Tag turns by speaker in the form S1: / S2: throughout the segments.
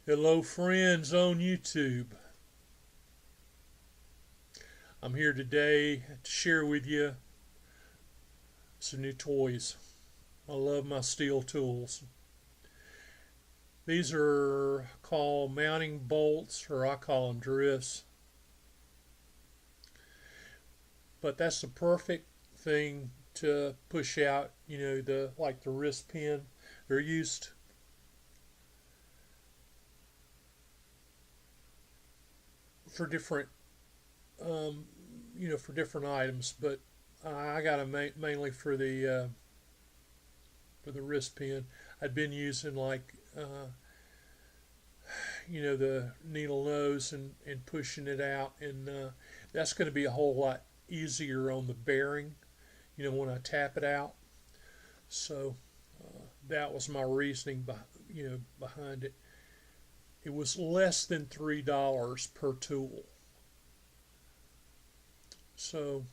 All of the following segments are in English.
S1: Hello, friends on YouTube. I'm here today to share with you some new toys. I love my Stihl tools. These are called mounting bolts, or I call them drifts. But that's the perfect thing to push out, the wrist pin. They're used for different for different items, but I got them mainly for the wrist pin. I'd been using the needle nose and pushing it out, and that's going to be a whole lot easier on the bearing, when I tap it out. So that was my reasoning, behind it. It was less than $3 per tool. So,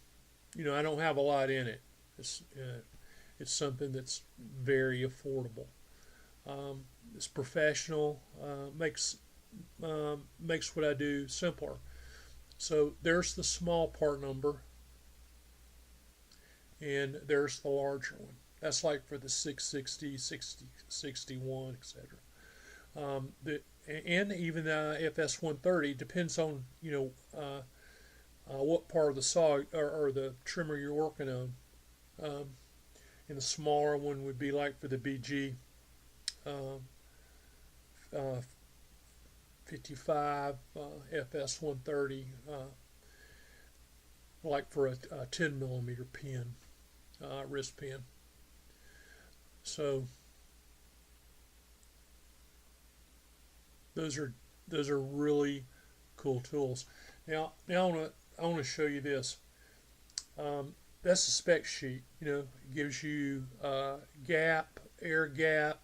S1: I don't have a lot in it. It's something that's very affordable. It's professional. Makes what I do simpler. So there's the small part number, and there's the larger one. That's like for the 660, 60, 61, etc. And even FS130 depends on what part of the saw or the trimmer you're working on. And the smaller one would be like for the BG uh, 55 FS130, like for a 10 millimeter pin, wrist pin. So those are really cool tools. Now I want to show you this. That's the spec sheet. It gives you gap, air gap,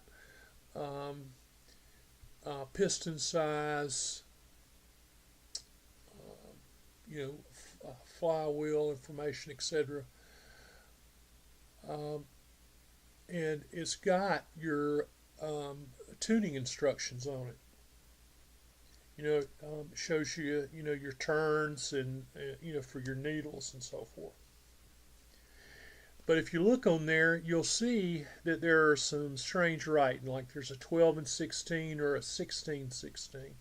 S1: piston size, flywheel information, etc. And it's got your tuning instructions on it. It shows you, your turns and, for your needles and so forth. But if you look on there, you'll see that there are some strange writing, like there's a 12 and 16 or a 16-16. And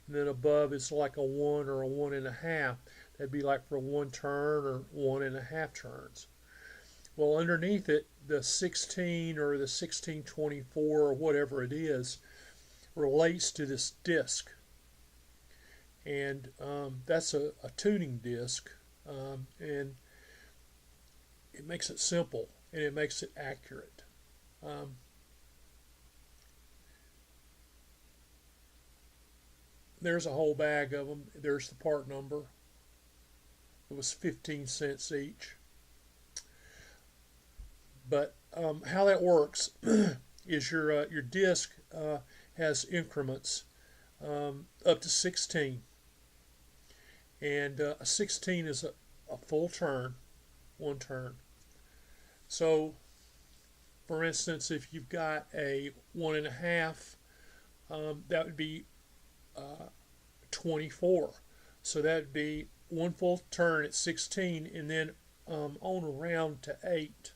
S1: then above is like a 1 or a 1.5. That'd be like for one turn or 1.5 turns. Well, underneath it, the 16 or the 1624 or whatever it is relates to this disc. And that's a tuning disc, and it makes it simple and it makes it accurate. There's a whole bag of them. There's the part number. It was 15 cents each. But how that works is your disc has increments up to 16. And a 16 is a full turn, one turn. So, for instance, if you've got a 1.5, that would be 24. So that would be one full turn at 16, and then on around to 8.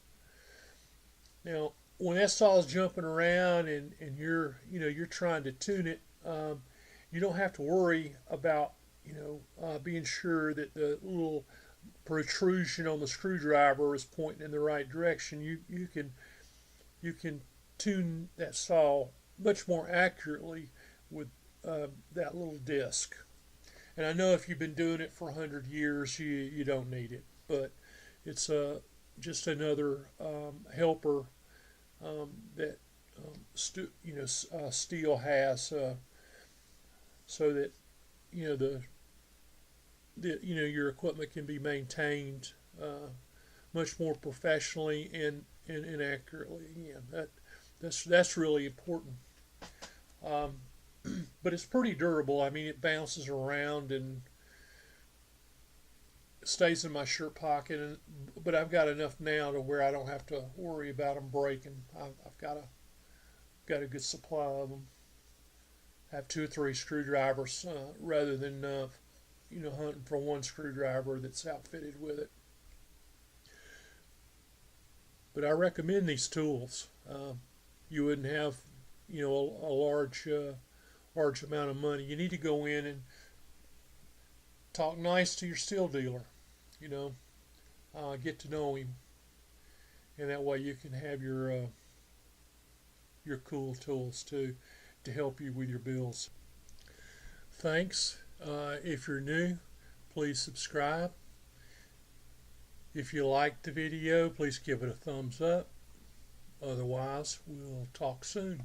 S1: Now, when that saw is jumping around and you're trying to tune it, you don't have to worry about being sure that the little protrusion on the screwdriver is pointing in the right direction. You can tune that saw much more accurately with that little disc. And I know if you've been doing it for 100 years, you don't need it, but it's just another helper that Stihl has, so that your equipment can be maintained much more professionally and accurately. Again, that's really important. But it's pretty durable. I mean, it bounces around and stays in my shirt pocket, but I've got enough now to where I don't have to worry about them breaking. I've got a good supply of them. have two or three screwdrivers rather than hunting for one screwdriver that's outfitted with it. But I recommend these tools. You wouldn't have a large amount of money. You need to go in and talk nice to your Stihl dealer. Get to know him, and that way you can have your cool tools too to help you with your bills. Thanks. If you're new, please subscribe. If you liked the video, please give it a thumbs up. Otherwise, we'll talk soon.